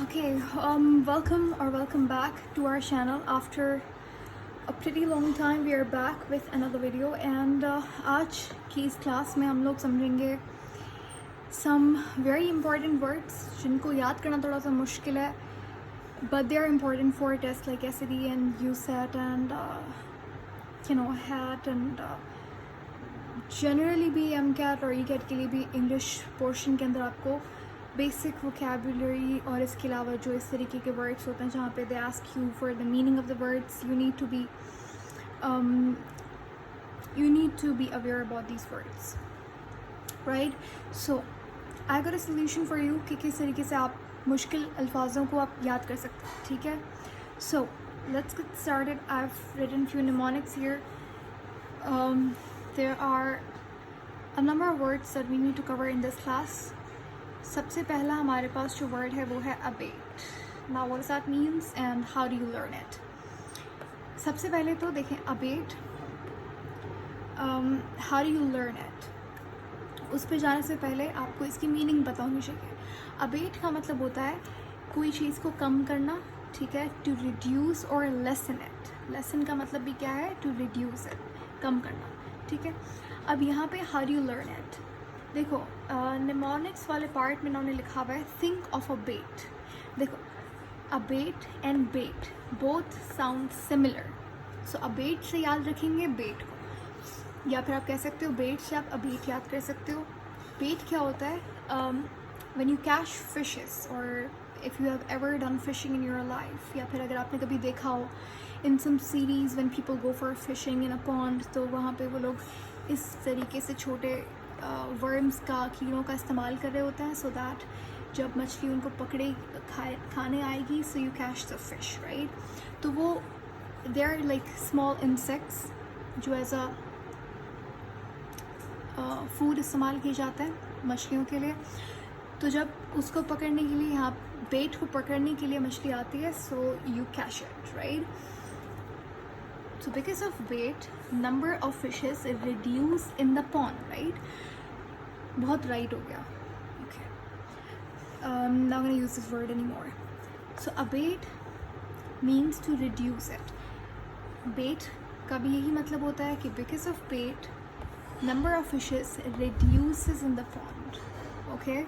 Okay, welcome back to our channel. After a pretty long time we are back with another video and आज की इस class में हम लोग समझेंगे some very important words जिनको याद करना थोड़ा सा मुश्किल है, but they are important for tests like SAT and USAT and HAT and generally भी MCAT और ECAT के लिए भी English portion के अंदर आपको बेसिक वोकेबुलरी और इसके अलावा जो इस तरीके के वर्ड्स होते हैं जहाँ पे they ask you for the meaning of the words, you need to be aware about these words, right. So I got a solution for you कि किस तरीके से आप मुश्किल अल्फाजों को आप याद कर सकते हैं, ठीक है. So let's get started. I have written few mnemonics here. There are a number of words that we need to cover in this class. सबसे पहला हमारे पास जो वर्ड है वो है abet. Now what does that means and how do you learn it. सबसे पहले तो देखें abet, how do you learn it. उस पर जाने से पहले आपको इसकी मीनिंग पता होनी चाहिए. अबेट का मतलब होता है कोई चीज़ को कम करना, ठीक है. टू रिड्यूस और लेसन इट. लेसन का मतलब भी क्या है? टू रिड्यूस इट, कम करना, ठीक है. अब यहाँ पे how do you learn it. देखो निमोनिक्स वाले पार्ट में उन्होंने लिखा हुआ है थिंक ऑफ अ बेट. देखो abet and bet both sound similar. So abet से याद रखेंगे बेट को, या फिर आप कह सकते हो बेट से आप अबेट याद कर सकते हो. बेट क्या होता है? व्हेन यू कैच फिशेस और if you have ever done fishing in your life, या फिर अगर आपने कभी देखा हो in some series when people go for fishing in a pond, तो वहाँ पे वो लोग इस तरीके से छोटे वर्म्स का, कीड़ों का इस्तेमाल कर रहे होते हैं सो दैट जब मछली उनको पकड़े खाने आएगी so you catch the fish, right. तो वो they are like small insects जो एज अ फूड इस्तेमाल किए जाते हैं मछलियों के लिए. तो जब उसको पकड़ने के लिए, यहाँ बेट को पकड़ने के लिए मछली आती है सो you catch it, right. So because of bait, number of fishes reduce in the pond, right? बहुत right हो गया. Okay. Not gonna use this word anymore. So abate means to reduce it. Bait का भी यही मतलब होता है कि because of bait, number of fishes reduces in the pond. Okay?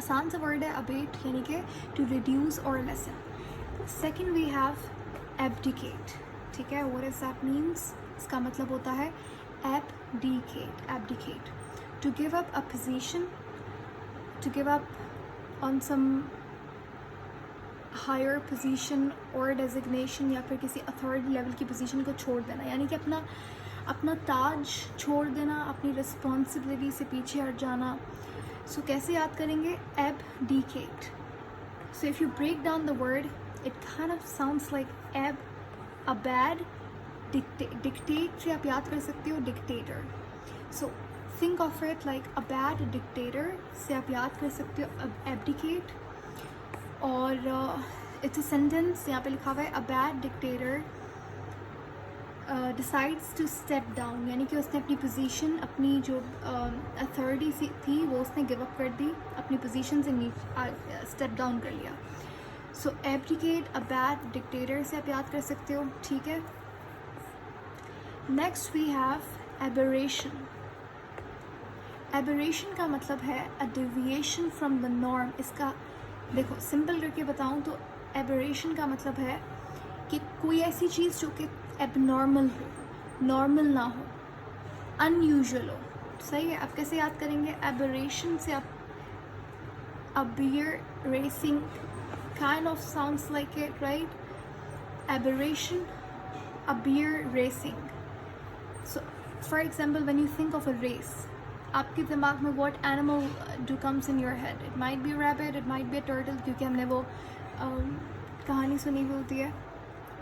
आसान सा word है abate, यानी कि to reduce or lessen. Second we have abdicate, ठीक है. what does that means? इसका मतलब होता है abdicate, to give up a position, to give up on some higher position or designation, या फिर किसी अथॉरिटी लेवल की पोजीशन को छोड़ देना, यानी कि अपना ताज छोड़ देना, अपनी रिस्पॉन्सिबिलिटी से पीछे हट जाना. सो कैसे याद करेंगे? abdicate. So if you break down the word, it kind of sounds like abad, dictate से आप याद कर सकते हो dictator. So think of it like a bad dictator से आप याद कर सकते हो abdicate. और it's a sentence, यहाँ पे लिखा हुआ है a bad dictator decides to step down, यानी कि उसने अपनी पोजीशन, अपनी जो अथॉरिटी थी वो उसने गिव अप कर दी, अपनी पोजीशन से स्टेप डाउन कर लिया. So abdicate, a bad dictator से आप याद कर सकते हो, ठीक है. Next we have aberration. Aberration का मतलब है a deviation from the norm. इसका देखो सिंपल करके बताऊं तो एबरेशन का मतलब है कि कोई ऐसी चीज़ जो कि एबनॉर्मल हो, नॉर्मल ना हो, अनयूजुअल हो. सही है. आप कैसे याद करेंगे? एबरेशन से आप अबियर racing kind of sounds like it, right? Aberration, abir racing. So for example, when you think of a race, आपके दिमाग में what animal do comes in your head? It might be a rabbit, it might be a turtle, क्योंकि हमने वो कहानी सुनी हुई होती है,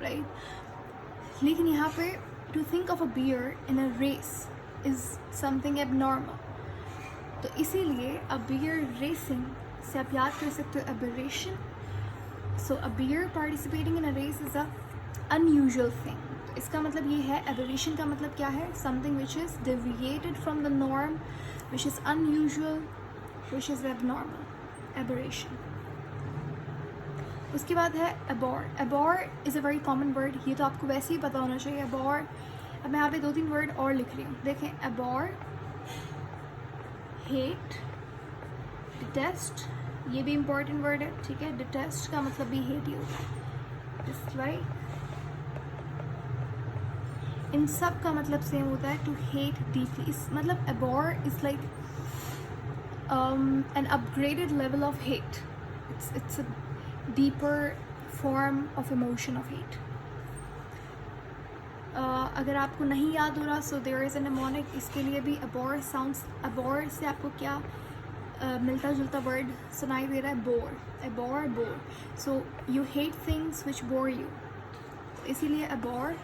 right? लेकिन यहाँ पे to think of a bear in a race is something abnormal. तो इसीलिए abir racing से आप याद कर सकते हो aberration. So a bear participating in a race is a unusual thing. इसका मतलब ये है. aberration का मतलब क्या है? Something which is deviated from the norm, which is unusual, which is abnormal. Aberration. उसके बाद है abhor. Abhor is a very common word. ये तो आपको वैसे ही पता होना चाहिए. abhor, अब मैं यहाँ पे 2-3 वर्ड और लिख रही हूँ. देखें, abhor, hate, detest, ये भी important word है, ठीक है. detest का मतलब भी hate ही होता है. dislike, इन सब का मतलब सेम होता है, to hate deeply. इस मतलब abhor is like an upgraded level of hate. It's a deeper form of emotion of hate. अगर आपको नहीं याद हो रहा, so there is a mnemonic इसके लिए भी. abhor sounds, abhor से आपको क्या मिलता जुलता वर्ड सुनाई दे रहा है? bore. abhor, bore. so you hate things which bore you, इसीलिए abhor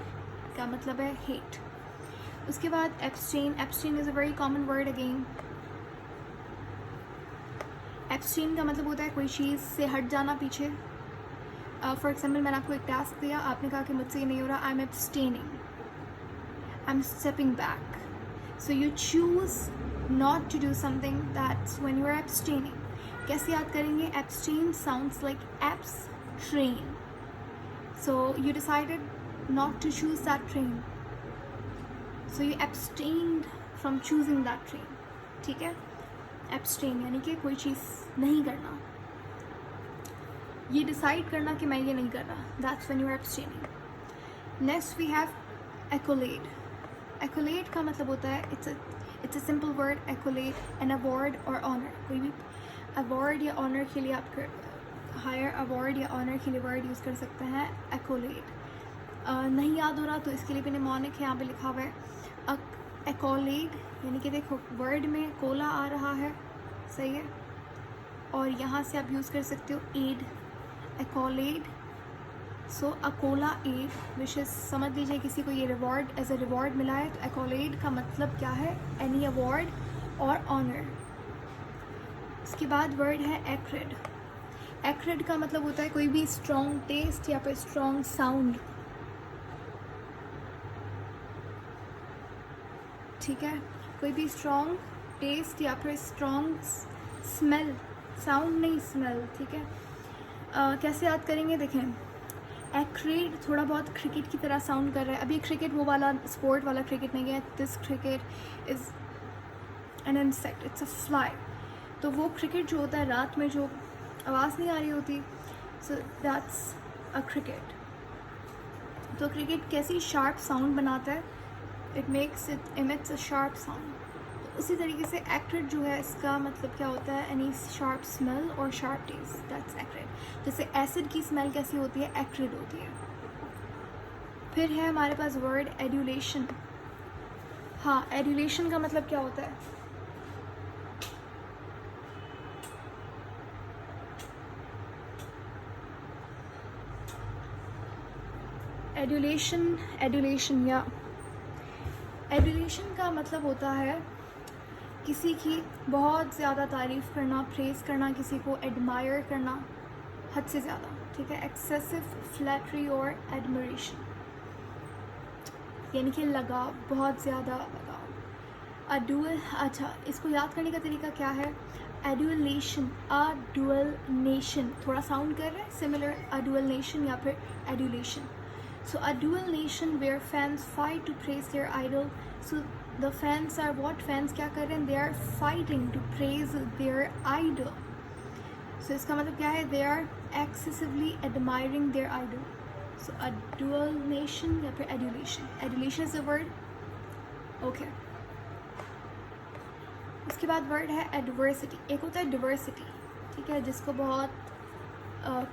का मतलब है hate. उसके बाद abstain. abstain is a very common word again. abstain का मतलब होता है कोई चीज़ से हट जाना, पीछे. फॉर एग्जाम्पल, मैंने आपको एक टास्क दिया, आपने कहा कि मुझसे ये नहीं हो रहा, I am abstaining, I am stepping back. so you choose not to do something, that's when you are abstaining. कैसे याद करेंगे? abstain sounds like abstain. so you decided not to choose that train, so you abstained from choosing that train. ठीक है, abstain यानी कि कोई चीज़ नहीं करना, ये डिसाइड करना कि मैं ये नहीं कर रहा, that's when you are abstaining. next we have accolade. accolade का मतलब होता है, it's a simple word, accolade, an award or honor. कोई भी award या honor के लिए आप higher award या honor के लिए word यूज़ कर सकते हैं, accolade. नहीं याद हो रहा तो इसके लिए भी mnemonic है, यहाँ पे लिखा हुआ है accolade, यानी कि देखो वर्ड में कोला आ रहा है, सही है, और यहाँ से आप यूज़ कर सकते हो aid, accolade. So accolade which is, समझ लीजिए किसी को ये रिवॉर्ड एज ए रिवॉर्ड मिला है, तो accolade का मतलब क्या है? एनी अवार्ड और ऑनर. इसके बाद वर्ड है acrid. acrid का मतलब होता है कोई भी स्ट्रॉन्ग टेस्ट या फिर स्ट्रॉन्ग साउंड, ठीक है, कोई भी स्ट्रॉन्ग टेस्ट या फिर स्ट्रॉन्ग स्मेल, साउंड नहीं स्मेल, ठीक है. कैसे याद करेंगे? देखें, एक्रेड थोड़ा बहुत क्रिकेट की तरह साउंड कर रहा है. अभी क्रिकेट वो वाला स्पोर्ट वाला क्रिकेट नहीं है, this cricket is an insect, it's a fly. तो वो क्रिकेट जो होता है रात में जो आवाज़ नहीं आ रही होती, सो दैट्स अ क्रिकेट. तो क्रिकेट कैसी शार्प साउंड बनाता है, it makes it emits a sharp sound. उसी तरीके से एक्रेड जो है, इसका मतलब क्या होता है? एनी शार्प स्मेल और शार्प टेस्ट, दैट्स एक्रेड. जैसे एसिड की स्मेल कैसी होती है? एक्रेड होती है. फिर है हमारे पास वर्ड एड्यूलेशन. हाँ, एड्यूलेशन का मतलब क्या होता है? एड्यूलेशन या एड्यूलेशन का मतलब होता है किसी की बहुत ज़्यादा तारीफ़ करना, प्रेज़ करना, किसी को एडमायर करना हद से ज़्यादा, ठीक है. एक्सेसिव फ्लैटरी और एडमरेशन, यानी कि लगाव, बहुत ज़्यादा लगाव. अडुअल, अच्छा, इसको याद करने का तरीका क्या है? एडुअलेशन, अडुअलनेशन, थोड़ा साउंड कर रहा है सिमिलर, अडुअलनेशन या फिर adulation. So a dual nation where fans fight to praise their idol. So the fans are what? Fans क्या कर रहे हैं? They are fighting to praise their idol. So इसका मतलब क्या है? They are excessively admiring their idol. So a dual nation या फिर adulation. Adulation is a word. Okay. उसके बाद word है adversity. एक होता है diversity, ठीक है, जिसको बहुत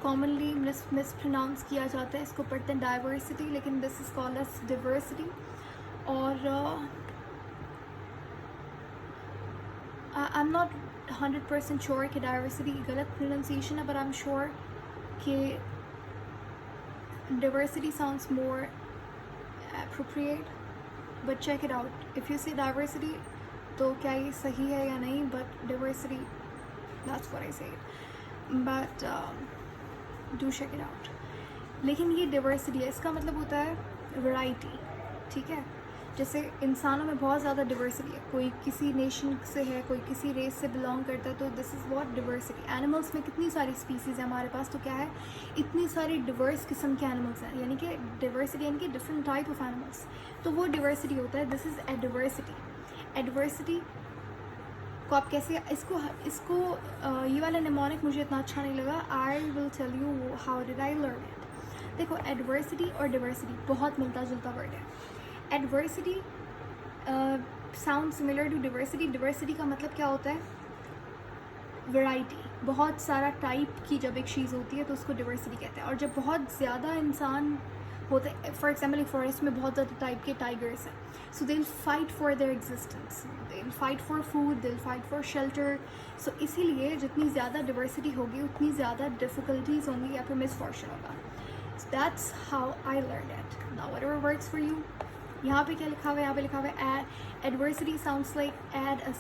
कॉमनली मिसप्रोनाउंस किया जाता है, इसको पढ़ते हैं डाइवर्सिटी, लेकिन this is called as diversity. और आई एम नॉट 100% श्योर कि डाइवर्सिटी गलत प्रोनाउंसिएशन है, बट आई एम श्योर कि diversity sounds more appropriate, but check it out. If you say diversity तो क्या ये सही है या नहीं, but diversity, that's what I said, but do check it out. लेकिन ये डिवर्सिटी है, इसका मतलब होता है वैरायटी, ठीक है. जैसे इंसानों में बहुत ज़्यादा डिवर्सिटी है, कोई किसी नेशन से है, कोई किसी रेस से बिलोंग करता है, तो this is what diversity. Animals में कितनी सारी स्पीसीज़ है हमारे पास, तो क्या है, इतनी सारी डिवर्स किस्म के एनिमल्स हैं, यानी कि डिवर्सिटी यानी कि डिफरेंट टाइप ऑफ एनिमल्स, तो वो डिवर्सिटी होता है। This is adversity. एडवर्सिटी को आप कैसे इसको ये वाला निमोनिक मुझे इतना अच्छा नहीं लगा। I will tell you how did I learn it. देखो, एडवर्सिटी और डिवर्सिटी बहुत मिलता जुलता वर्ड है। Adversity sound similar to diversity. Diversity का मतलब क्या होता है, वैरायटी, बहुत सारा टाइप की जब एक चीज़ होती है तो उसको डिवर्सिटी कहते हैं। और जब बहुत ज़्यादा इंसान होते हैं, फॉर एग्जाम्पल एक फॉरेस्ट में बहुत ज़्यादा टाइप के टाइगर्स हैं, so they will fight for their existence, they will fight for food, they will fight for shelter. So इसीलिए जितनी ज़्यादा डिवर्सिटी होगी उतनी ज़्यादा डिफ़िकल्टीज होंगी या फिर मिसफॉर्चून होगा। That's how I learn it. Now whatever works for you. यहाँ पे क्या लिखा हुआ है, यहाँ पे लिखा हुआ है adversity sounds like add a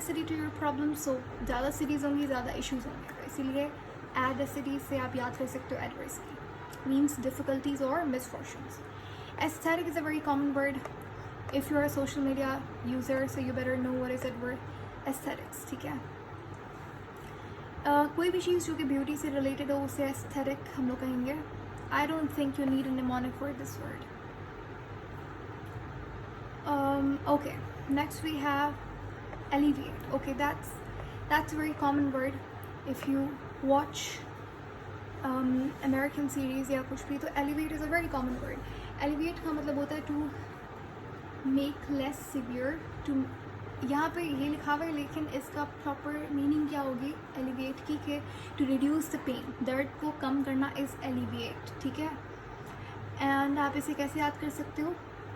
city to your problem. So ज़्यादा सिटीज़ होंगी, ज़्यादा इश्यूज़ होंगे, तो इसीलिए एड अ सिटी से आप याद कर सकते हो एडवर्सिटी मीन्स डिफिकल्टीज और misfortunes. Aesthetic is a very common word if you are a social media user, so you better know what is it word aesthetics, ठीक है। कोई भी चीज़ जो कि ब्यूटी से रिलेटेड हो उसे एस्थेटिक हम लोग कहेंगे। I don't think you need a mnemonic for this word. Okay, next we have alleviate. Okay, that's a very common word if you watch American series या कुछ भी, तो alleviate is a very common word. Alleviate का मतलब होता है to make less severe, to यहाँ पे ये लिखा हुआ है लेकिन इसका प्रॉपर मीनिंग क्या होगी alleviate की, कि to reduce the pain, दर्द को कम करना is alleviate, ठीक है। एंड आप इसे कैसे याद कर सकते हो,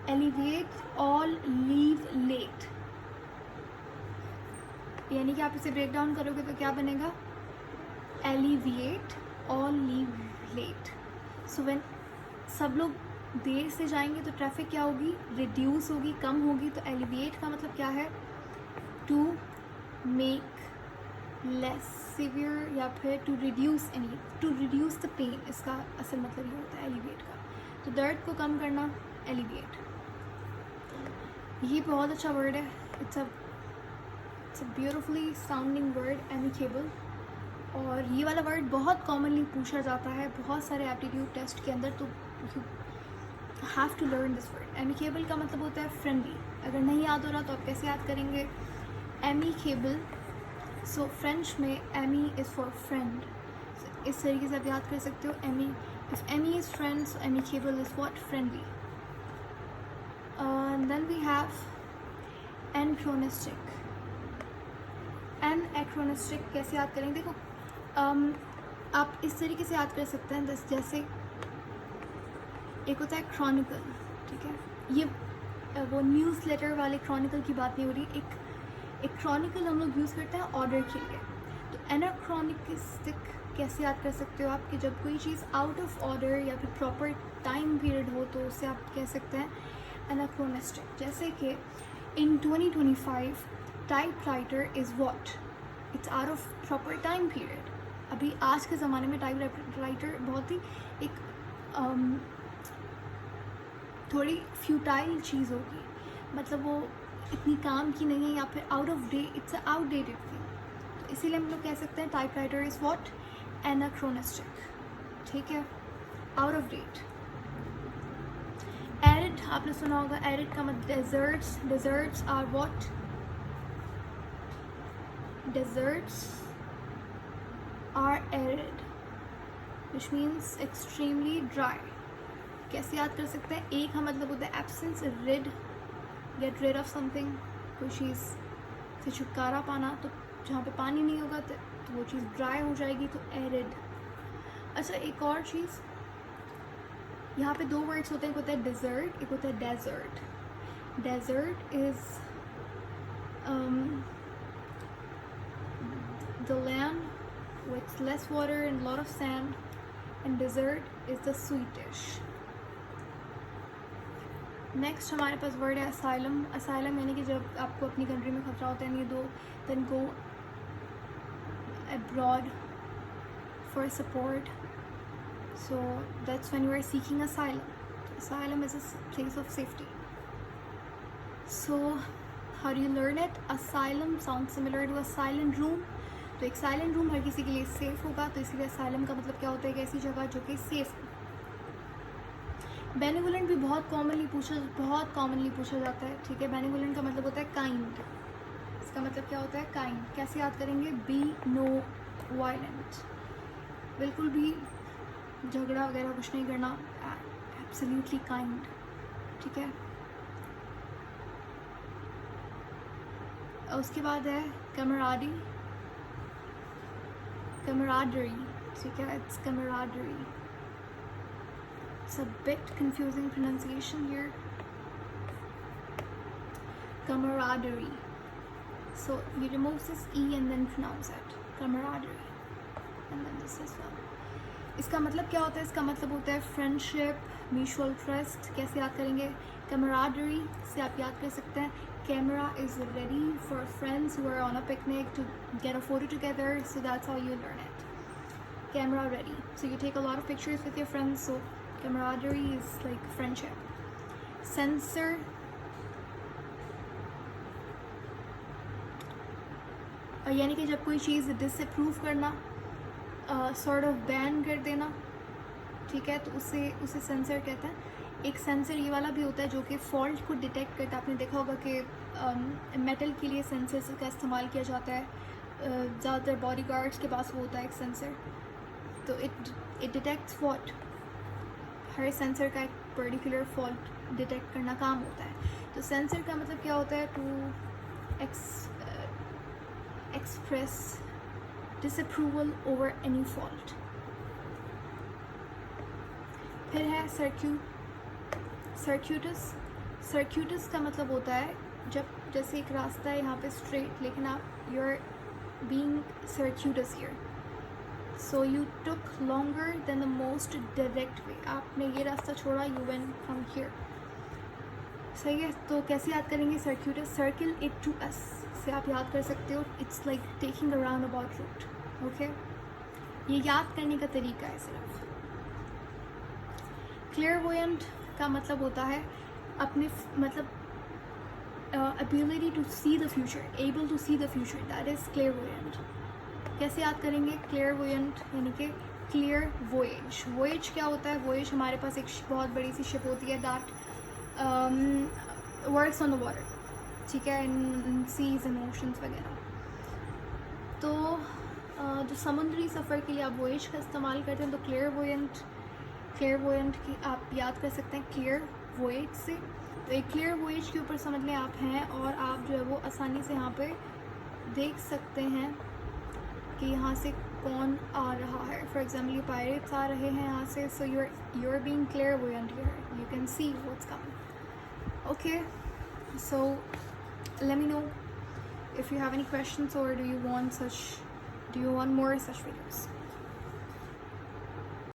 alleviate all leave late, यानी कि आप इसे ब्रेक डाउन करोगे तो क्या बनेगा, alleviate all leave late। So when सब लोग देर से जाएंगे तो ट्रैफिक क्या होगी, रिड्यूस होगी, कम होगी। तो alleviate का मतलब क्या है, टू मेक लेस सिवियर या फिर टू रिड्यूस द पेन, इसका असल मतलब ये होता है alleviate का। तो दर्द को कम करना alleviate। ये बहुत अच्छा वर्ड है, it's a beautifully sounding word, amicable. और ये वाला वर्ड बहुत कॉमनली पूछा जाता है बहुत सारे एप्टीट्यूड टेस्ट के अंदर, तो you have to learn this word. Amicable का मतलब होता है फ्रेंडली। अगर नहीं याद हो रहा तो आप कैसे याद करेंगे, एमिकेबल। सो फ्रेंच में एमी इज़ फॉर फ्रेंड, इस तरीके से आप याद कर सकते हो। Ami, if ami is friend, so amicable is what, friendly. Then we have anachronistic. Anachronistic कैसे याद करेंगे, देखो आप इस तरीके से याद कर सकते हैं, जैसे एक होता है क्रॉनिकल, ठीक है, ये वो न्यूज़ लेटर वाले क्रॉनिकल की बात नहीं हो रही। एक क्रॉनिकल हम लोग यूज़ करते हैं ऑर्डर के लिए। तो एनाक्रोनिस्टिक कैसे याद कर सकते हो आप, कि जब कोई चीज़ आउट ऑफ ऑर्डर या फिर प्रॉपर टाइम पीरियड हो तो उसे आप कह सकते हैं एनाक्रोनिस्टिक। जैसे कि इन 2025 typewriter is what, it's out of proper time period. अभी आज के ज़माने में टाइपराइटर बहुत ही एक थोड़ी फ्यूटाइल चीज़ होगी, मतलब वो इतनी काम की नहीं है या फिर out of date, it's a outdated thing. तो इसीलिए हम लोग कह सकते हैं टाइपराइटर इज़ व्हाट, एनाक्रोनिस्टिक, ठीक है, आउट ऑफ डेट। एरिड आपने सुना होगा, एरिड का मतलब deserts. Deserts are what, deserts are arid which means extremely dry. कैसे याद कर सकते हैं, एक का मतलब होता है absence, rid, get rid of something, कोई चीज़ से छुटकारा पाना। तो जहाँ पे पानी नहीं होगा तो वो चीज़ ड्राई हो जाएगी, तो एरिड। अच्छा, एक और चीज़, यहाँ पे दो वर्ड्स होते हैं, एक होता है डिज़र्ट, एक होता है desert. Desert is the land with less water and lot of sand, and desert is the sweetish. Next हमारे पास वर्ड है असाइलम। असाइलम यानी कि जब आपको अपनी कंट्री में खतरा होता है, नहीं दो then go abroad for support, so that's when you are seeking asylum. Asylum is a place of safety. So how do you learn it? Asylum sound similar to a silent room. तो एक silent room हर किसी के लिए safe होगा, तो इसीलिए asylum का मतलब क्या होता है? एक ऐसी जगह जो कि सेफ हो. बेनिवोलेंट भी बहुत कॉमनली पूछा जाता है. ठीक है, बेनिवोलेंट का मतलब होता है काइंड. इसका मतलब क्या होता है? काइंड. कैसे याद करेंगे? Be no violent. बिल्कुल भी झगड़ा वगैरह कुछ नहीं करना. Absolutely kind. ठीक है. उसके बाद है कैमराडी. कैमराडरी. ठीक है, it's camaraderie. It's a bit confusing pronunciation here. Camaraderie. So you remove this E and then pronounce it. Camaraderie. And then this as well. इसका मतलब क्या होता है? इसका मतलब होता है फ्रेंडशिप, म्यूचुअल ट्रस्ट. कैसे याद करेंगे? Camaraderie से आप याद कर सकते हैं. Camera is ready for friends who are on a picnic to get a photo together. So that's how you learn it. Camera ready. So you take a lot of pictures with your friends. So camaraderie is like friendship. Censor. यानी कि जब कोई चीज़ disapprove करना, sort of ban कर देना. ठीक है, तो उसे सेंसर कहते हैं. एक सेंसर ये वाला भी होता है जो कि फॉल्ट को डिटेक्ट करता है. आपने देखा होगा कि मेटल के लिए सेंसर का इस्तेमाल किया जाता है. ज़्यादातर बॉडी गार्ड्स के पास वो होता है एक सेंसर. तो it detects what. Her sensor का एक पर्टिकुलर फॉल्ट डिटेक्ट करना काम होता है. तो सेंसर का मतलब क्या होता है? To express disapproval over any fault. फिर है सर्क्यूटस. सर्क्यूटस का मतलब होता है जब जैसे एक रास्ता है यहाँ पे स्ट्रेट, लेकिन आप you are being circuitous here. So you took longer than the most direct way. आपने ये रास्ता छोड़ा, यू वेंट फ्रॉम हियर. सही है. तो कैसे याद करेंगे circuitous? Circle it to us से आप याद कर सकते हो. It's like taking a round about route. Okay, ये याद करने का तरीका है सिर्फ. क्लेयरवोयंट का मतलब होता है अपने मतलब ability to see the future, able to see the future. That is clairvoyant. कैसे याद करेंगे? क्लेयरवोयंट यानी कि क्लियर वोएज. वोएज क्या होता है? वोएज हमारे पास एक बहुत बड़ी सी शिप होती है that works on the water. ठीक है, इन सीज एंड ओशंस वगैरह. तो जो समुद्री सफ़र के लिए आप वोएज का इस्तेमाल करते हैं, तो क्लियरवोयंट की आप याद कर सकते हैं क्लियर वोएज से. तो एक क्लियर वोएज के ऊपर समझ लें आप हैं, और आप जो है वो आसानी से यहाँ पे देख सकते हैं कि यहाँ से कौन आ रहा है. फॉर एग्जाम्पल ये पायरेट्स आ रहे हैं यहाँ से. So you are being clairvoyant here. You can see what's coming. Okay, so let me know if you have any questions, or do you want more such videos.